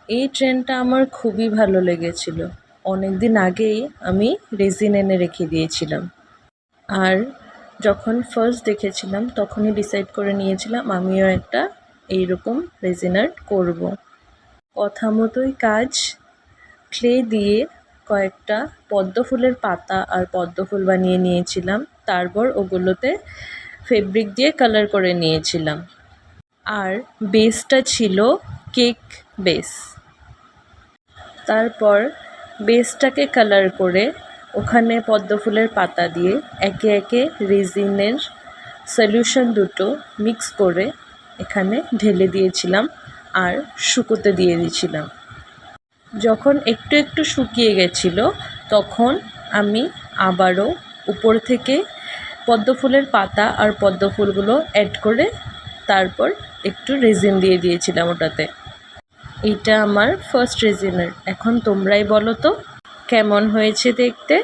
এই ট্রেনটা আমার খুবই ভালো লেগেছিল। অনেক দিন আগেই আমি রেজিন এনে রেখে দিয়েছিলাম। আর যখন ফার্স্ট দেখেছিলাম তখনই ডিসাইড করে নিয়েছিলাম আমিও একটা এইরকম রেজিন আর্ট করব। কথা মতোই কাজ, ক্লে দিয়ে কয়েকটা পদ্ম ফুলের পাতা আর পদ্ম ফুল বানিয়ে নিয়েছিলাম। তারপর ওগুলোতে ফেব্রিক দিয়ে কালার করে নিয়েছিলাম। আর বেসটা ছিল কেক বেস। তারপর বেসটাকে কালার করে ওখানে পদ্ম ফুলের পাতা দিয়ে একে একে রেজিনের সলিউশন দুটো মিক্স করে এখানে ঢেলে দিয়েছিলাম আর শুকোতে দিয়ে দিয়েছিলাম। যখন একটু একটু শুকিয়ে গেছিলো তখন আমি আবারও উপর থেকে পদ্ম ফুলের পাতা আর পদ্ম ফুলগুলো অ্যাড করে তারপর একটু রেজিন দিয়ে দিয়েছিলাম ওটাতে। এইটা আমার ফার্স্ট রেজিন আর্ট। এখন তোমরাই বলো তো কেমন হয়েছে দেখতে।